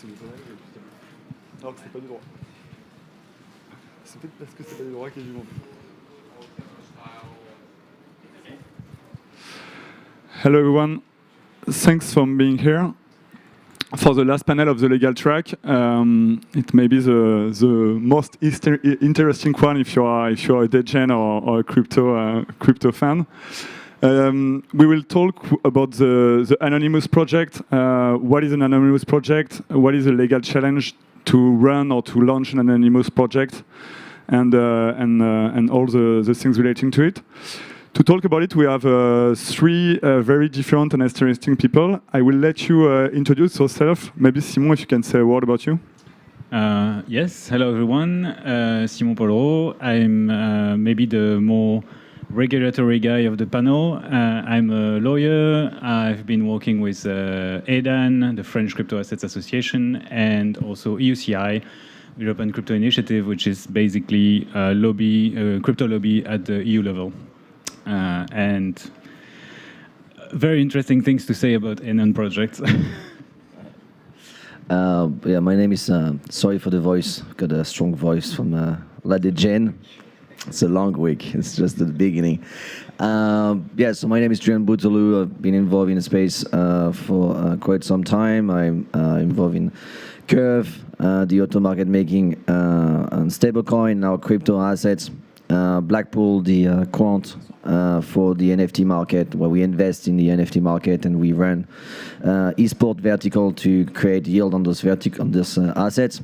c'est m'étonnerait, alors que c'est pas du droit. C'est peut-être parce que c'est pas du droit qu'il y a du monde. Hello everyone, thanks for being here. For the last panel of the legal track, it may be the most interesting one if you are a degen or a crypto fan. We will talk about the Anonymous project. What is an Anonymous project? What is a legal challenge to run or to launch an Anonymous project? And all the things relating to it. To talk about it, we have three very different and interesting people. I will let you introduce yourself. Maybe Simon, if you can say a word about you. Yes, hello everyone. Simon Polro. I'm maybe the more regulatory guy of the panel. I'm a lawyer. I've been working with Anon, the French Crypto Assets Association, and also EUCI, European Crypto Initiative, which is basically a crypto lobby at the EU level. And very interesting things to say about Anon projects. Yeah, my name is, sorry for the voice, got a strong voice from La Degen. It's a long week, it's just the beginning. Yeah, so my name is Julien Bouteloup. I've been involved in the space for quite some time. I'm involved in Curve, the auto market making, and stablecoin, now crypto assets. Blackpool, the quant for the NFT market, where we invest in the NFT market and we run esport vertical to create yield on those assets.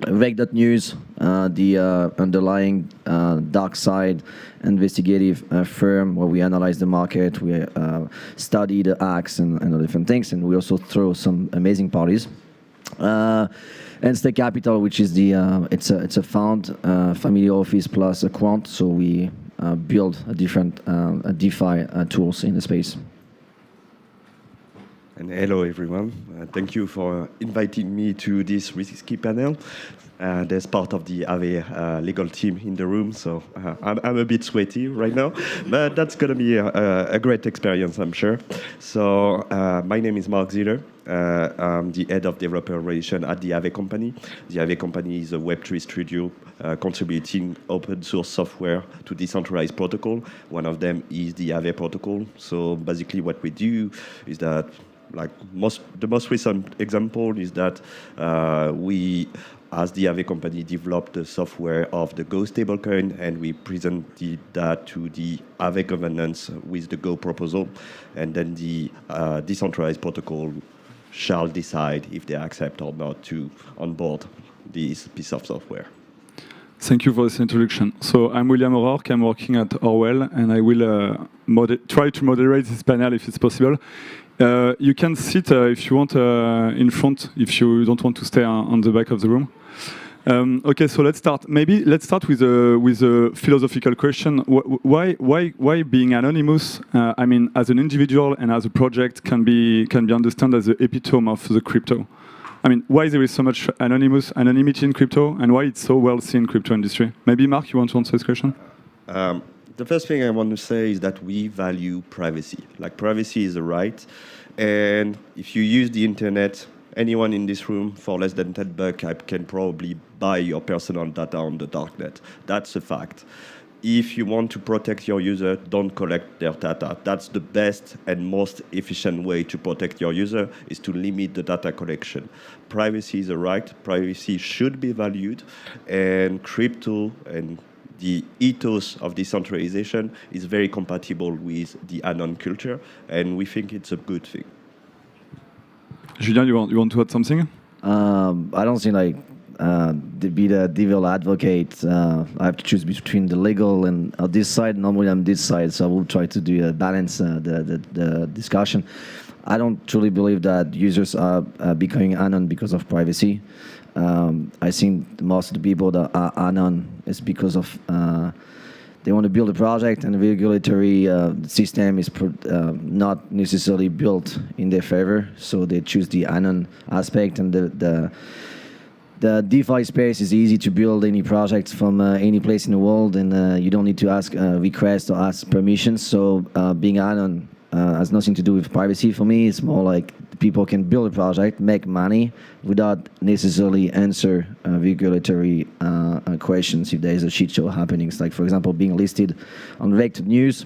Reg.news, the underlying dark side investigative firm where we analyze the market, we study the acts and other different things, and we also throw some amazing parties. And Stake Capital, which is it's a fund, family office plus a quant, so we build a different DeFi tools in the space. And hello everyone, thank you for inviting me to this risky panel. There's part of the AVE legal team in the room, so I'm a bit sweaty right now, but that's going to be a great experience, I'm sure. So my name is Marc Zeller. I'm the head of developer relations at the AVE company. The AVE company is a Web3 studio contributing open source software to decentralized protocol. One of them is the AVE protocol. So basically what we do is that, like the most recent example is that we, as the AVE company, developed the software of the Go stablecoin, and we presented that to the AVE governance with the Go proposal, and then the decentralized protocol shall decide if they accept or not to onboard this piece of software. Thank you for this introduction. So I'm William O'Rourke, I'm working at Orwell, and I will try to moderate this panel if it's possible. You can sit, if you want, in front, if you don't want to stay on the back of the room. Okay, so let's start. Maybe let's start with a philosophical question. Why being anonymous? I mean, as an individual and as a project can be understood as the epitome of the crypto. I mean, why there is so much anonymity in crypto, and why it's so well seen in crypto industry? Maybe Marc, you want to answer this question? The first thing I want to say is that we value privacy. Like, privacy is a right, and if you use the internet, anyone in this room for less than $10 can probably buy your personal data on the darknet. That's a fact. If you want to protect your user, don't collect their data. That's the best and most efficient way to protect your user, is to limit the data collection. Privacy is a right. Privacy should be valued, and crypto and the ethos of decentralization is very compatible with the Anon culture, and we think it's a good thing. Julien, you want to add something? I don't think to be the devil advocate, I have to choose between the legal and this side. Normally I'm this side, so I will try to do balance the discussion. I don't truly believe that users are becoming Anon because of privacy. I think most of the people that are Anon is because of they want to build a project, and the regulatory system is not necessarily built in their favor, so they choose the Anon aspect, and the DeFi space is easy to build any projects from any place in the world, and you don't need to ask request or ask permissions. So being Anon has nothing to do with privacy for me. It's more like people can build a project, make money, without necessarily answer regulatory questions if there is a shit show happening. Like, for example, being listed on Rect News.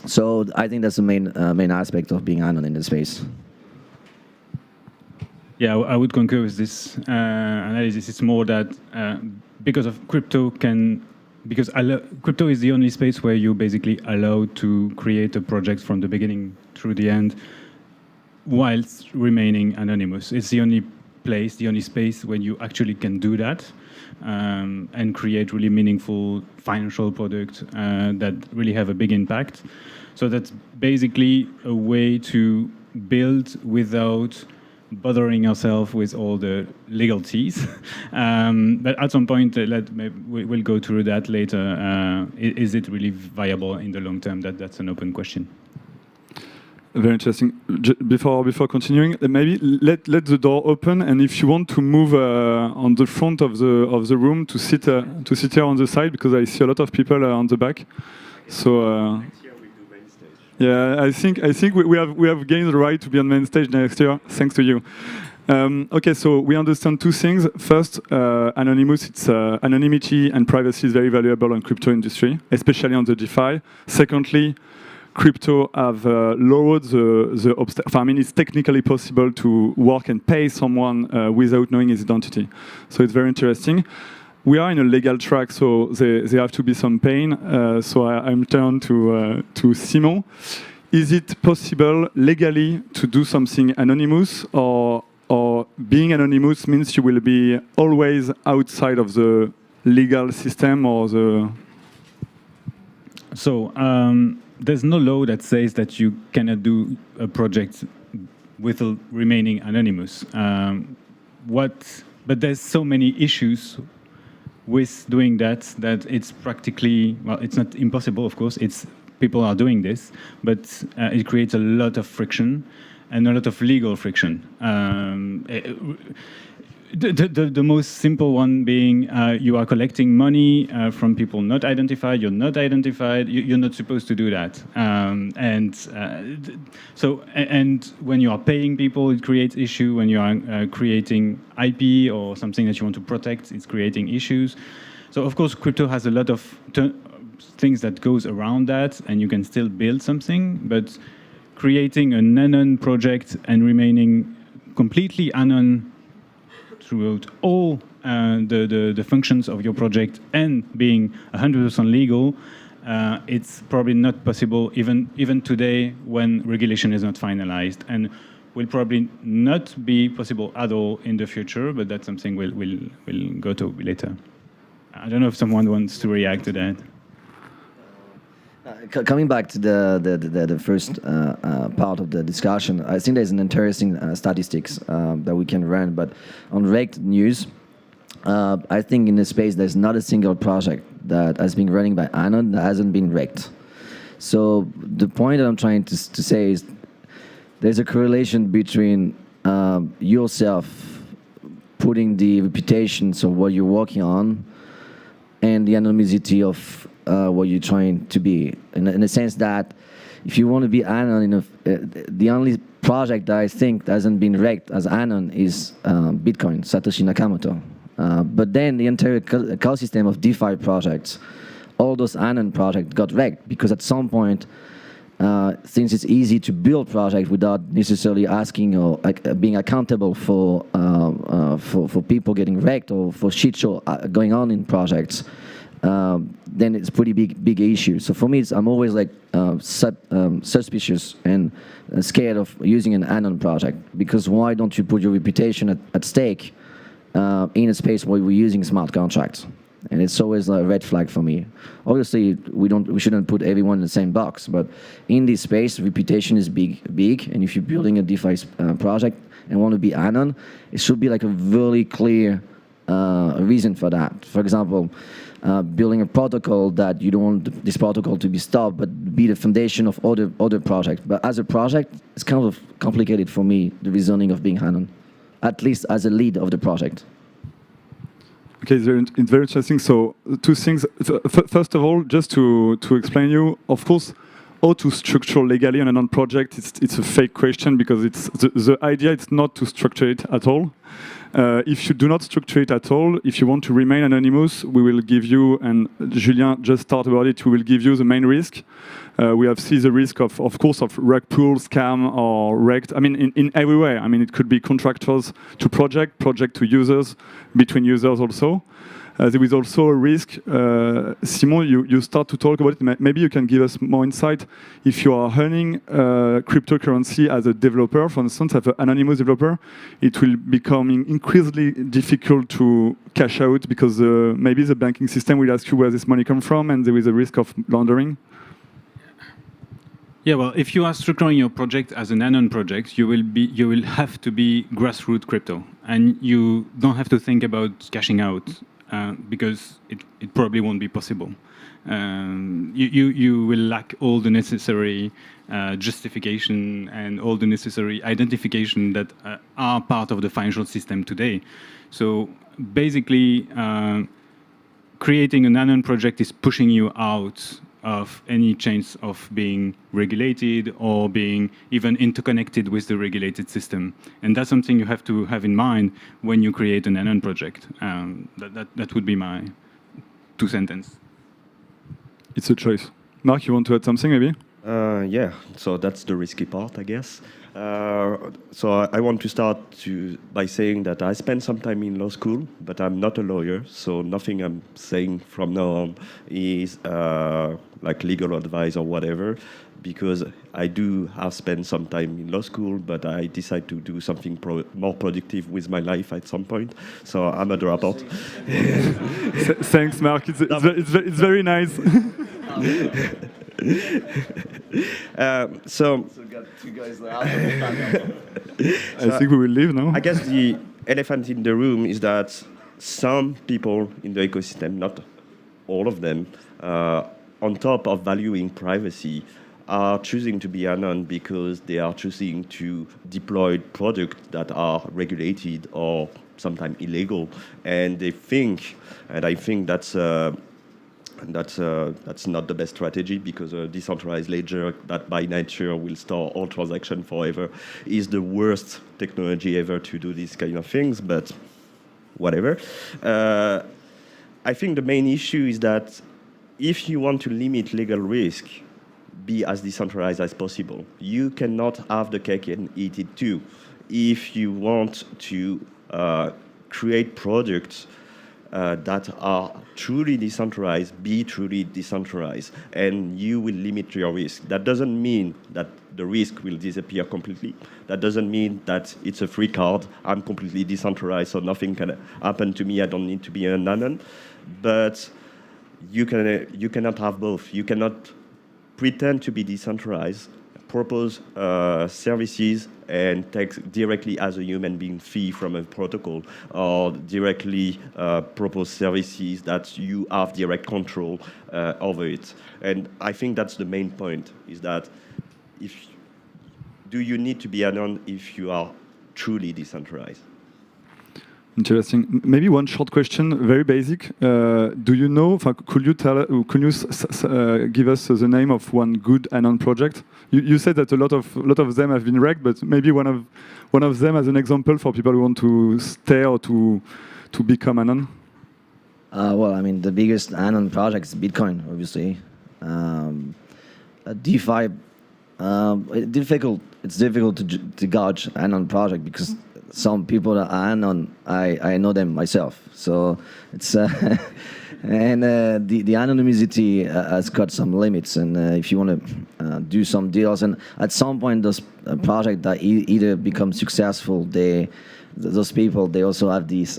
So I think that's the main aspect of being Anon in the space. Yeah, I would concur with this analysis. It's more that because crypto is the only space where you're basically allowed to create a project from the beginning through the end, whilst remaining anonymous. It's the only place, the only space where you actually can do that and create really meaningful financial products that really have a big impact. So that's basically a way to build without bothering yourself with all the legalities. But at some point, we'll go through that later. Is it really viable in the long term? That's an open question. Very interesting. Before continuing, maybe let the door open, and if you want to move on the front of the room to sit here on the side, because I see a lot of people on the back. So. Yeah, I think we have gained the right to be on main stage next year, thanks to you. Okay, so we understand two things. First, anonymity and privacy is very valuable in crypto industry, especially on the DeFi. Secondly, crypto have lowered the obstacle. I mean, it's technically possible to work and pay someone without knowing his identity. So it's very interesting. We are in a legal track, so there have to be some pain. So I'm turned to Simon. Is it possible legally to do something anonymous, or being anonymous means you will be always outside of the legal system or the? So there's no law that says that you cannot do a project with remaining anonymous. But there's so many issues with doing that it's practically, well, it's not impossible, of course. People are doing this, but it creates a lot of friction and a lot of legal friction. The most simple one being you are collecting money from people not identified. You're not identified. You're not supposed to do that. And when you are paying people, it creates issue. When you are creating IP or something that you want to protect, it's creating issues. So of course, crypto has a lot of things that goes around that, and you can still build something. But creating an Anon project and remaining completely Anon throughout all the functions of your project and being 100% legal, it's probably not possible even today when regulation is not finalized, and will probably not be possible at all in the future, but that's something we'll go to later. I don't know if someone wants to react to that. Coming back to the first part of the discussion, I think there's an interesting statistics that we can run. But on Rect News, I think in the space there's not a single project that has been running by Anon that hasn't been wrecked. So the point that I'm trying to say is there's a correlation between yourself putting the reputations of what you're working on and the anonymity of what you're trying to be, in the sense that if you want to be Anon, the only project that I think hasn't been wrecked as Anon is Bitcoin, Satoshi Nakamoto. But then the entire ecosystem of DeFi projects, all those Anon projects got wrecked because at some point, since it's easy to build projects without necessarily asking or being accountable for people getting wrecked or for shit show going on in projects, then it's a pretty big issue. So for me, I'm always like suspicious and scared of using an Anon project, because why don't you put your reputation at stake in a space where we're using smart contracts? And it's always a red flag for me. Obviously, we shouldn't put everyone in the same box, but in this space, reputation is big. And if you're building a DeFi project and want to be Anon, it should be like a very clear reason for that. For example, building a protocol that you don't want this protocol to be stopped, but be the foundation of other projects. But as a project, it's kind of complicated for me, the reasoning of being Anon, at least as a lead of the project. Okay, it's very interesting. So two things. First of all, just to explain you, of course, how to structure legally an Anon project, it's a fake question because it's the idea is not to structure it at all. If you do not structure it at all, if you want to remain anonymous, we will give you, and Julien just talked about it, we will give you the main risk. We have seen the risk of course, of rug pull, scam, or wrecked. I mean, in every way. I mean, it could be contractors to project to users, between users also. There is also a risk. Simon, you start to talk about it. Maybe you can give us more insight. If you are earning cryptocurrency as a developer, for instance, as an anonymous developer, it will become increasingly difficult to cash out because maybe the banking system will ask you where this money comes from, and there is a risk of laundering. Yeah, well, if you are structuring your project as an Anon project, you will have to be grassroots crypto, and you don't have to think about cashing out. Because it probably won't be possible. You will lack all the necessary justification and all the necessary identification that are part of the financial system today. So basically, creating an Anon project is pushing you out of any chance of being regulated or being even interconnected with the regulated system. And that's something you have to have in mind when you create an Anon project. That would be my 2 sentences. It's a choice. Marc, you want to add something maybe? Yeah, so that's the risky part, I guess. So I want to start by saying that I spent some time in law school, but I'm not a lawyer, so nothing I'm saying from now on is like legal advice or whatever, because I do have spent some time in law school, but I decided to do something more productive with my life at some point, so I'm a dropout. Thanks, Marc. It's very nice. So got 2 guys there. I think we will leave now. I guess the elephant in the room is that some people in the ecosystem, not all of them, on top of valuing privacy, are choosing to be Anon because they are choosing to deploy products that are regulated or sometimes illegal, and they think, and I think that's not the best strategy, because a decentralized ledger that by nature will store all transactions forever is the worst technology ever to do these kind of things, but whatever. I think the main issue is that if you want to limit legal risk, be as decentralized as possible. You cannot have the cake and eat it too. If you want to create products that are truly decentralized, be truly decentralized, and you will limit your risk. That doesn't mean that the risk will disappear completely. That doesn't mean that it's a free card. I'm completely decentralized, so nothing can happen to me. I don't need to be an Anon. But you cannot have both. You cannot pretend to be decentralized, propose services and take directly as a human being fee from a protocol, or directly propose services that you have direct control over it. And I think that's the main point, is that do you need to be Anon if you are truly decentralized? Interesting. Maybe one short question, very basic. Do you know? Could you give us the name of one good Anon project? You said that a lot of them have been wrecked, but maybe one of them as an example for people who want to stay or to become Anon. Well, I mean, the biggest Anon project is Bitcoin, obviously. DeFi, it's difficult to gauge Anon project because some people that are Anon, I know them myself. So it's and the anonymity has got some limits. And if you want to do some deals, and at some point those projects that either become successful, those people, they also have this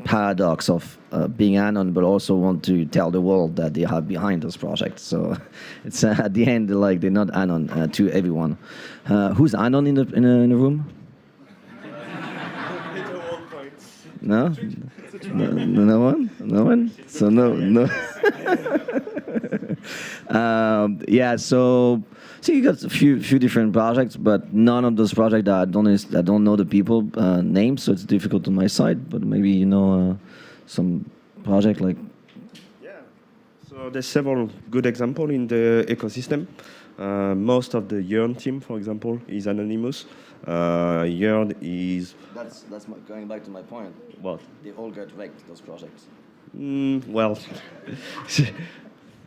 paradox of being Anon, but also want to tell the world that they are behind those projects. So it's at the end, like, they're not Anon to everyone. Who's Anon in the room? No? No one? No one? So no. Yeah, so you got a few different projects, but none of those projects I don't know the people names, so it's difficult on my side. But maybe you know some project like. Yeah. So there's several good examples in the ecosystem. Most of the Yearn team, for example, is anonymous. Yearn is That's going back to my point. what? They all got wrecked, those projects. Well,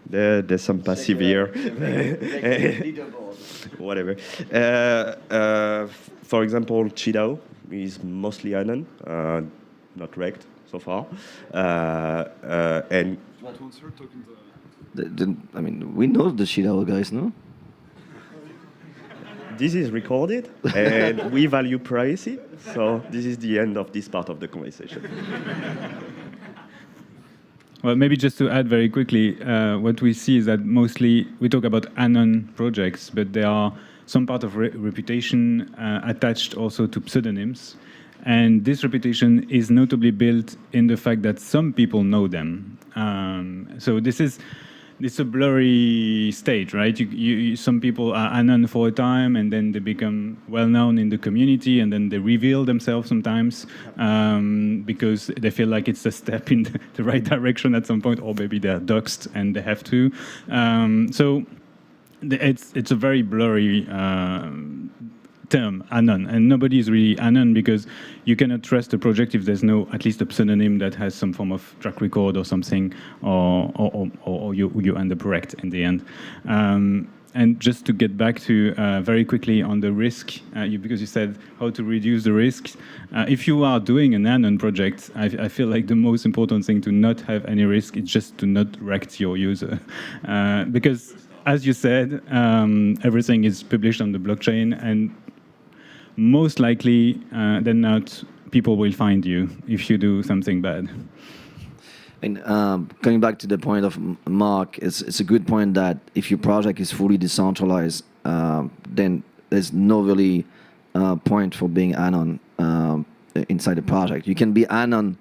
there's some passive here. Whatever. For example, Chidao is mostly Anon, not wrecked so far. And I mean, we know the Shidao guys, no? this is recorded, and we value privacy. So this is the end of this part of the conversation. Well, maybe just to add very quickly, what we see is that mostly we talk about Anon projects, but there are some part of reputation attached also to pseudonyms. And this reputation is notably built in the fact that some people know them. So it's a blurry state, right? Some people are Anon for a time, and then they become well-known in the community, and then they reveal themselves sometimes because they feel like it's a step in the right direction at some point, or maybe they're doxed and they have to. So it's a very blurry term, Anon, and nobody is really Anon because you cannot trust a project if there's no at least a pseudonym that has some form of track record or something, or you end up wrecked in the end. And just to get back to very quickly on the risk, because you said how to reduce the risk. If you are doing an Anon project, I feel like the most important thing to not have any risk is just to not wreck your user, because as you said, everything is published on the blockchain, and most likely than not, people will find you if you do something bad. And coming back to the point of Mark, it's a good point that if your project is fully decentralized, then there's no really point for being Anon inside the project. You can be Anon,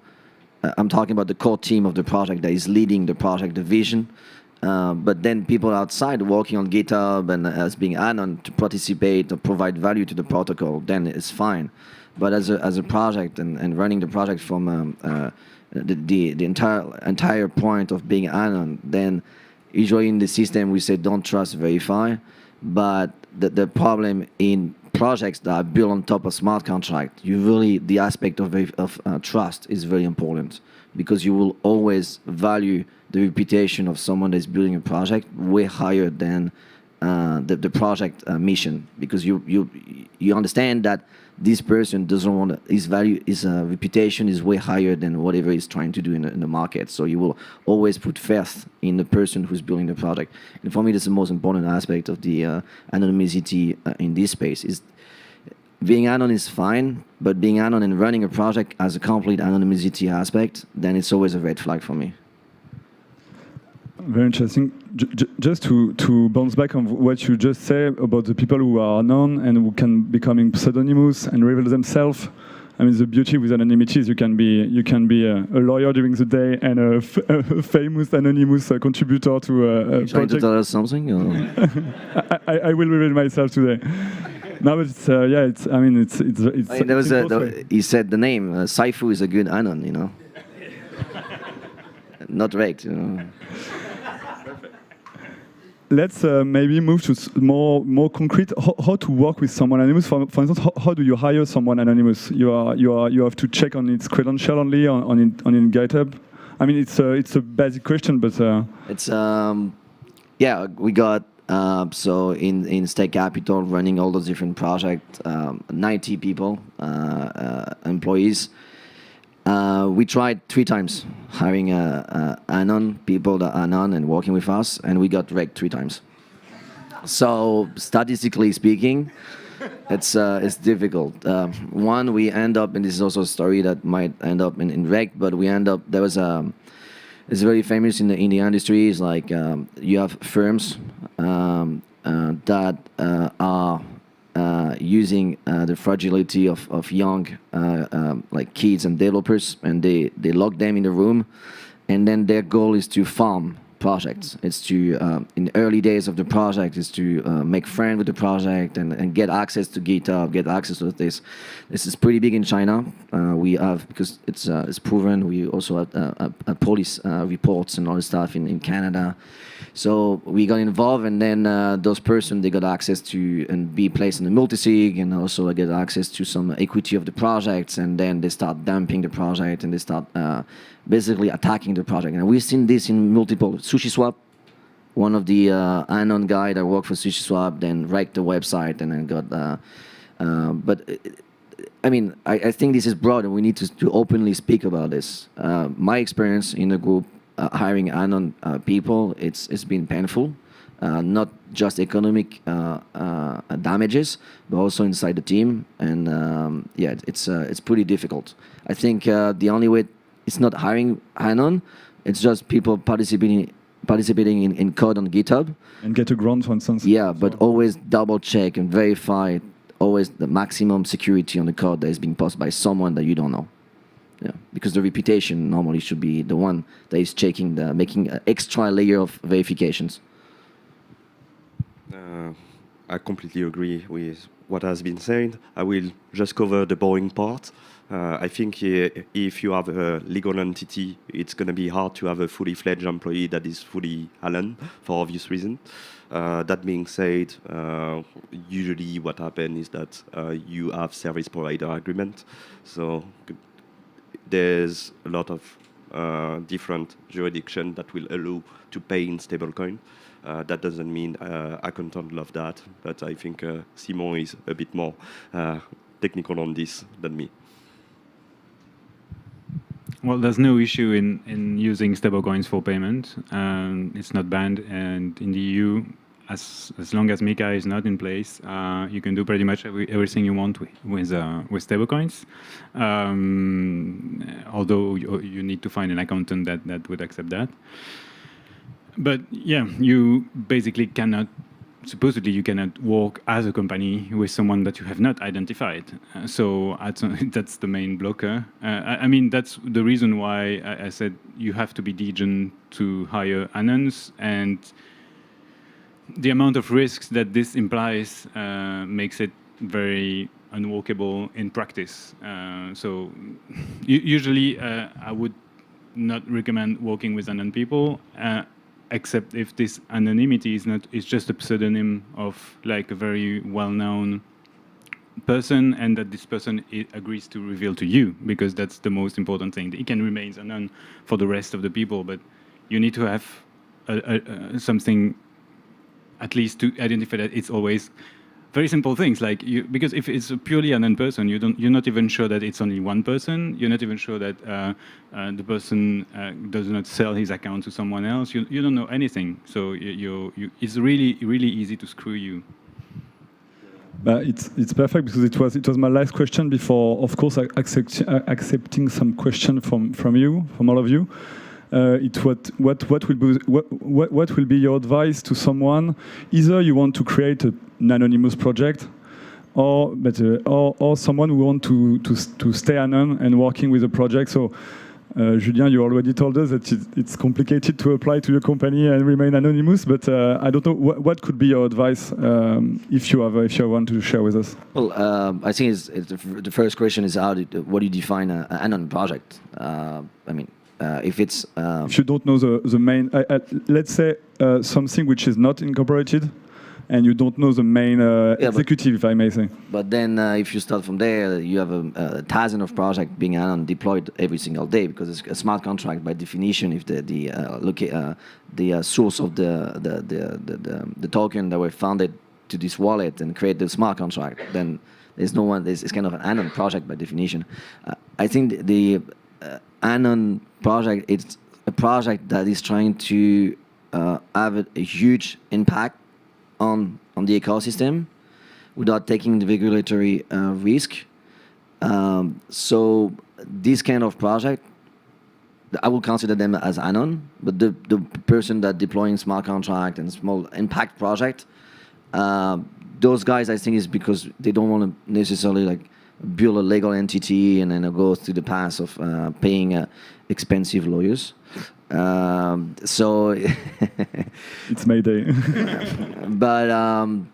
I'm talking about the core team of the project that is leading the project, the vision, but then people outside working on GitHub and as being Anon to participate or provide value to the protocol, then it's fine. But as a project and running the project from the entire point of being Anon, then usually in the system we say don't trust, verify. But the problem in projects that are built on top of smart contract, usually the aspect of trust is very important, because you will always value the reputation of someone that's building a project way higher than the project mission, because you understand that this person doesn't want his reputation is way higher than whatever he's trying to do in the market. So you will always put faith in the person who's building the project. And for me, that's the most important aspect of the anonymity in this space. Is being Anon is fine, but being Anon and running a project as a complete anonymity aspect, then it's always a red flag for me. Very interesting. Just to bounce back on what you just said about the people who are known and who can becoming pseudonymous and reveal themselves. I mean, the beauty with anonymity is you can be a lawyer during the day and a famous anonymous contributor to a Trying project. to tell us something? Or? I will reveal myself today. No, but it's it's. I mean, it's. I mean, he said the name. Saifu is a good Anon, you know. Not wrecked, you know. Let's maybe move to more concrete. How to work with someone anonymous? For instance, how do you hire someone anonymous? You have to check on its credential only on GitHub. I mean, it's a basic question, but It's yeah, we got so in Stake Capital running all those different projects, 90 people, employees. We tried 3 times hiring Anon people that are Anon and working with us, and we got wrecked 3 times. So statistically speaking, it's difficult. One, we end up, and this is also a story that might end up in wreck, but we end up, there was it's very famous in the industry. It's like you have firms that are using the fragility of young like kids and developers, and they lock them in the room, and then their goal is to farm project. It's to, in the early days of the project, is to make friends with the project and get access to GitHub, get access to this. This is pretty big in China. We have, because it's proven, we also have police reports and all this stuff in Canada. So we got involved, and then those persons, they got access to and be placed in the multi-sig, and also get access to some equity of the projects, and then they start dumping the project, and they start basically attacking the project. And we've seen this in multiple. SushiSwap, one of the Anon guy that worked for SushiSwap, then wrecked the website, and then got. I mean, I think this is broad, and we need to openly speak about this. My experience in the group. Hiring Anon people, it's been painful, not just economic damages, but also inside the team, and yeah, it's pretty difficult. I think the only way, it's not hiring Anon, it's just people participating in code on GitHub. And get a grant, for instance. Yeah, but always double check and verify, always the maximum security on the code that is being posted by someone that you don't know. Yeah, because the reputation normally should be the one that is checking, making an extra layer of verifications. I completely agree with what has been said. I will just cover the boring part. I think if you have a legal entity, it's going to be hard to have a fully fledged employee that is fully Anon for obvious reasons. That being said, usually what happens is that you have service provider agreement. So there's a lot of different jurisdictions that will allow to pay in stablecoin. That doesn't mean accountants love that, but I think Simon is a bit more technical on this than me. Well, there's no issue in using stablecoins for payment. It's not banned, and in the EU, as long as MiCA is not in place, you can do pretty much everything you want with stablecoins. Although you need to find an accountant that would accept that. But yeah, you basically cannot. Supposedly, you cannot work as a company with someone that you have not identified. So that's the main blocker. I mean, that's the reason why I said you have to be degen to hire Anons, and the amount of risks that this implies makes it very unworkable in practice. So usually, I would not recommend working with Anon people. Except if this anonymity is just a pseudonym of like a very well-known person, and that this person agrees to reveal to you, because that's the most important thing. It can remain unknown for the rest of the people, but you need to have something at least to identify that it's always very simple things, like because if it's a purely unknown person, you're not even sure that it's only one person. You're not even sure that the person does not sell his account to someone else. You don't know anything, so it's really easy to screw you. It's perfect, because it was my last question before, of course, accepting some question from all of you. What will be your advice to someone? Either you want to create an anonymous project, or someone who want to stay anon and working with a project. So, Julien, you already told us that it's complicated to apply to your company and remain anonymous. But I don't know what could be your advice if you want to share with us. Well, I think the first question is what do you define an anon project? I mean. If you don't know the main, let's say something which is not incorporated, and you don't know the main executive, if I may say. But then, if you start from there, you have a thousand of projects being deployed every single day, because it's a smart contract by definition. If the source of the token that were founded to this wallet and create the smart contract, then there's no one. It's kind of an Anon project by definition. I think the Anon project, it's a project that is trying to have a huge impact on the ecosystem without taking the regulatory risk. So this kind of project, I will consider them as Anon, but the person that deploying smart contract and small impact project, those guys, I think, is because they don't want to necessarily build a legal entity and then go through the path of paying expensive lawyers. So, It's Mayday. but on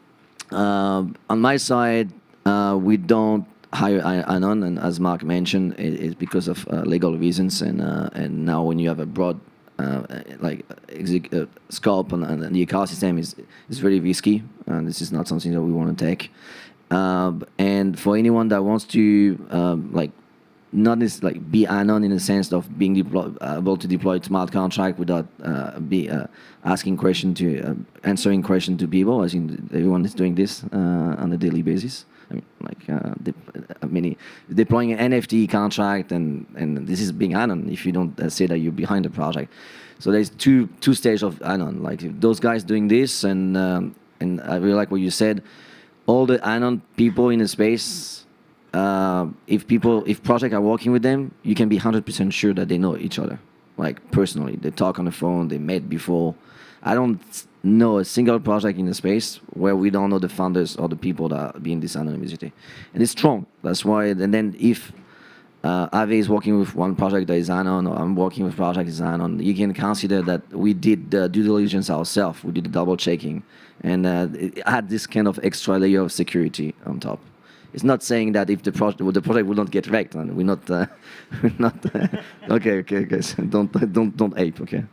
my side, we don't hire Anon, and as Marc mentioned, it's because of legal reasons. And now when you have a broad scope and the ecosystem is very risky, and this is not something that we want to take. And for anyone that wants to not this be Anon in the sense of being able to deploy smart contract without asking question to answering question to people. I think everyone is doing this on a daily basis. I mean, deploying an NFT contract, and this is being Anon if you don't say that you're behind the project. So there's two stages of Anon. Like those guys doing this, and I really like what you said. All the Anon people in the space, if projects are working with them, you can be 100% sure that they know each other, like personally. They talk on the phone, they met before. I don't know a single project in the space where we don't know the founders or the people that are being this anonymity. And it's strong. That's why, and then if Ave is working with one project that is Anon, or I'm working with a project that is Anon, you can consider that we did the due diligence ourselves. We did the double checking, and it had this kind of extra layer of security on top. It's not saying that if the project will not get wrecked, and we're not, okay, so don't ape, okay.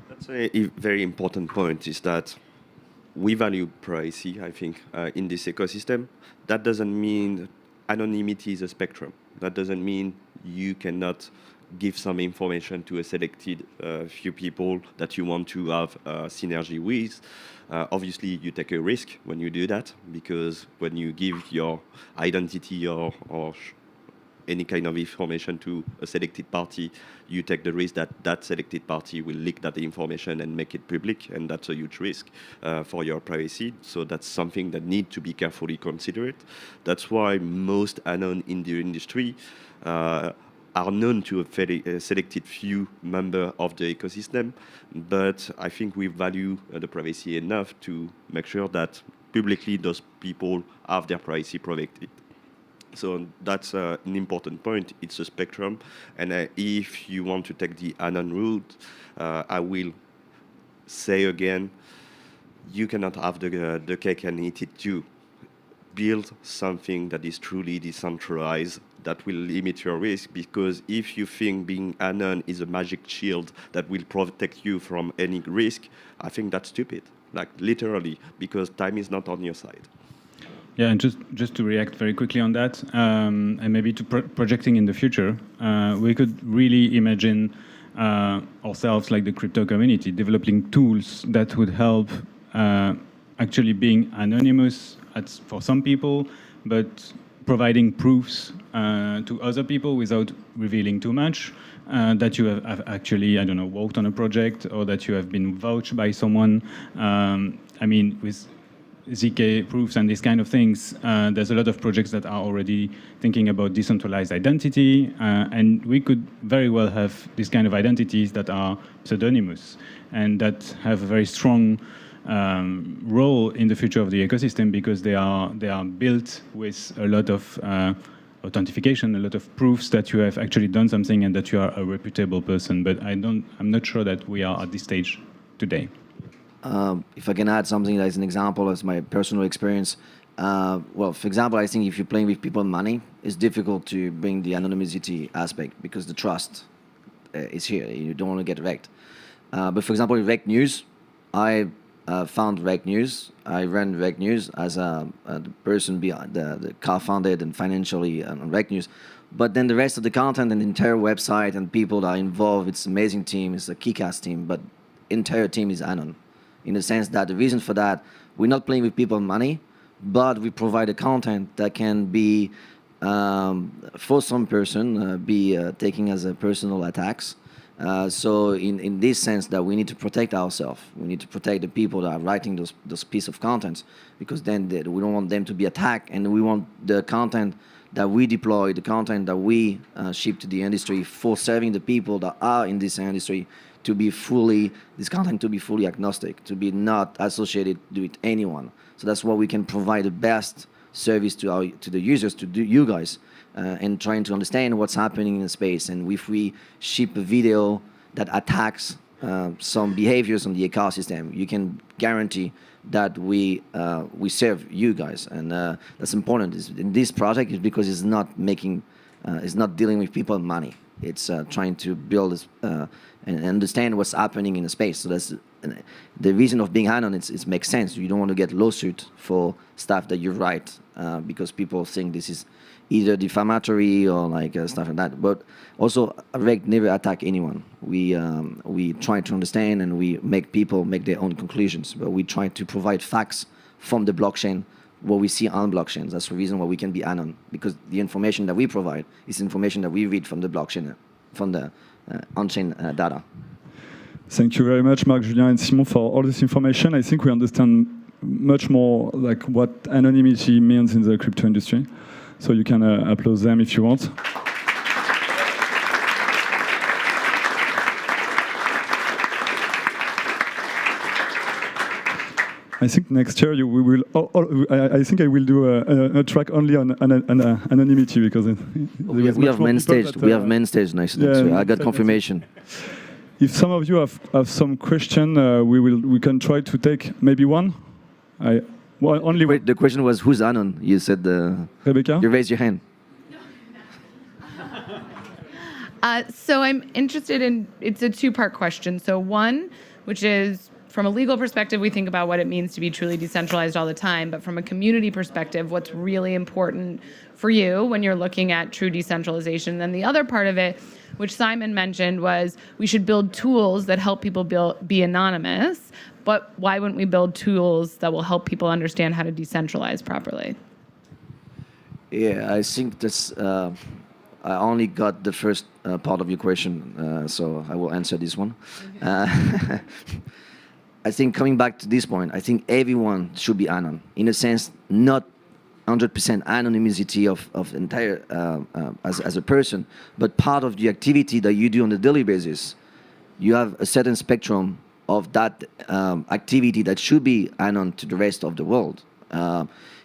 That's a very important point, is that we value privacy, I think, in this ecosystem. That doesn't mean anonymity is a spectrum. That doesn't mean you cannot give some information to a selected few people that you want to have synergy with. Obviously, you take a risk when you do that, because when you give your identity or any kind of information to a selected party, you take the risk that that selected party will leak that information and make it public, and that's a huge risk for your privacy. So that's something that needs to be carefully considered. That's why most Anon in the industry are known to a very selected few members of the ecosystem, but I think we value the privacy enough to make sure that publicly those people have their privacy protected. So that's an important point. It's a spectrum, and if you want to take the Anon route, I will say again, you cannot have the cake and eat it too. Build something that is truly decentralized, that will limit your risk, because if you think being Anon is a magic shield that will protect you from any risk, I think that's stupid, like literally, because time is not on your side. Yeah, and just to react very quickly on that, and maybe to projecting in the future, we could really imagine ourselves, like the crypto community, developing tools that would help actually being anonymous for some people, but providing proofs to other people without revealing too much, that you have actually, I don't know, worked on a project, or that you have been vouched by someone. I mean, with ZK proofs and these kind of things, there's a lot of projects that are already thinking about decentralized identity, and we could very well have these kind of identities that are pseudonymous and that have a very strong role in the future of the ecosystem, because they are built with a lot of authentication, a lot of proofs that you have actually done something and that you are a reputable person. But I'm not sure that we are at this stage today. If I can add something as an example, as my personal experience, well, for example, I think if you're playing with people's money, it's difficult to bring the anonymity aspect, because the trust is here. You don't want to get wrecked. But for example, with Rec News, I found Rec News. I ran Rec News as the person behind the co-founded and financially on Rec News. But then the rest of the content and the entire website and people that are involved, it's an amazing team. It's a kick-ass team, but entire team is Anon. In the sense that the reason for that, we're not playing with people's money, but we provide a content that can be, for some person, be taken as a personal attacks. So in this sense that we need to protect ourselves. We need to protect the people that are writing those piece of contents, because then we don't want them to be attacked, and we want the content that we deploy, the content that we ship to the industry for serving the people that are in this industry, to be fully agnostic, to be not associated with anyone. So that's why we can provide the best service to the users, to you guys, and trying to understand what's happening in the space. And if we ship a video that attacks some behaviors on the ecosystem, you can guarantee that we serve you guys, and that's important. In this project is because it's not making, it's not dealing with people and money. It's trying to build and understand what's happening in the space. So that's the reason of being Anon. It makes sense. You don't want to get lawsuit for stuff that you write because people think this is either defamatory or like stuff like that. But also, Reg never attack anyone. We try to understand and we make people make their own conclusions. But we try to provide facts from the blockchain, what we see on blockchains. That's the reason why we can be Anon, because the information that we provide is information that we read from the blockchain, from the on-chain data. Thank you very much, Marc, Julien, and Simon, for all this information. I think we understand much more like what anonymity means in the crypto industry. So you can applaud them if you want. I think next year we will. I think I will do a track only on anonymity because we have main stage. We have main stage next year. I got confirmation. If some of you have some question, we can try to take maybe one. Only. Wait, the question was who's Anon? You said Rebecca. You raised your hand. So I'm interested in, it's a two-part question. So one, which is, from a legal perspective, we think about what it means to be truly decentralized all the time. But from a community perspective, what's really important for you when you're looking at true decentralization? Then the other part of it, which Simon mentioned, was we should build tools that help people be anonymous. But why wouldn't we build tools that will help people understand how to decentralize properly? Yeah, I think that's. I only got the first part of your question, so I will answer this one. I think coming back to this point, I think everyone should be Anon. In a sense, not 100% anonymity of entire as a person, but part of the activity that you do on a daily basis. You have a certain spectrum of that activity that should be Anon to the rest of the world.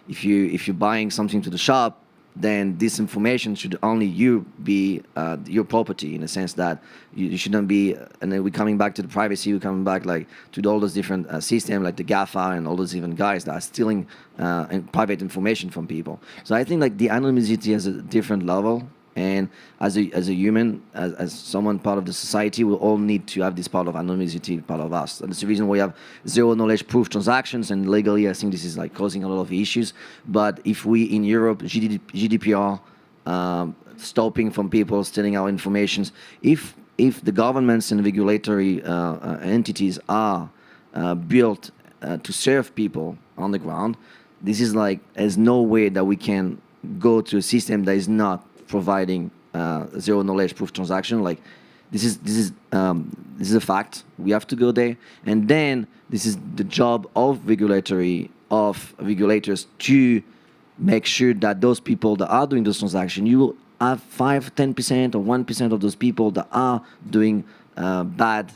If you're buying something to the shop, then this information should only be your property, in a sense that you shouldn't be. And then we're coming back to the privacy. We're coming back like to all those different systems, like the GAFA and all those even guys that are stealing private information from people. So I think like the anonymity has a different level. And as a human, as someone part of the society, we all need to have this part of anonymity part of us. And that's the reason why we have zero knowledge proof transactions, and legally I think this is like causing a lot of issues. But if we in Europe, GDPR, stopping from people stealing our information, if the governments and regulatory entities are built to serve people on the ground, this is like, there's no way that we can go to a system that is not providing zero knowledge proof transaction. Like this is a fact. We have to go there, and then this is the job of regulators to make sure that those people that are doing those transactions, you will have 5-10% or 1% of those people that are doing bad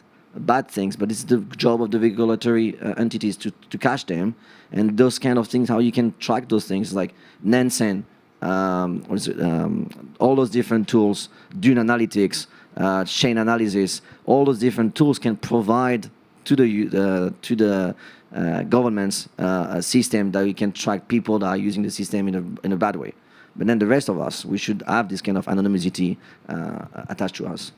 things. But it's the job of the regulatory entities to catch them, and those kind of things. How you can track those things, like Nansen. All those different tools, Dune Analytics, chain analysis, all those different tools can provide to the governments a system that we can track people that are using the system in a bad way. But then the rest of us, we should have this kind of anonymity attached to us.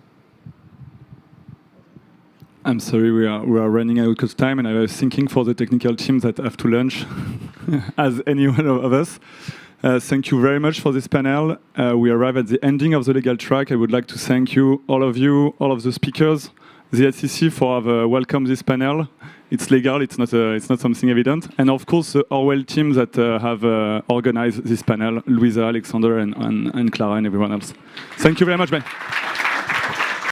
I'm sorry, we are running out of time, and I was thinking for the technical team that have to lunch, as any one of us. Thank you very much for this panel. We arrive at the ending of the legal track. I would like to thank you, all of the speakers, the SEC for have welcomed this panel. It's legal, it's not something evident. And of course, the Orwell team that have organized this panel, Louisa, Alexander, and Clara, and everyone else. Thank you very much, Ben.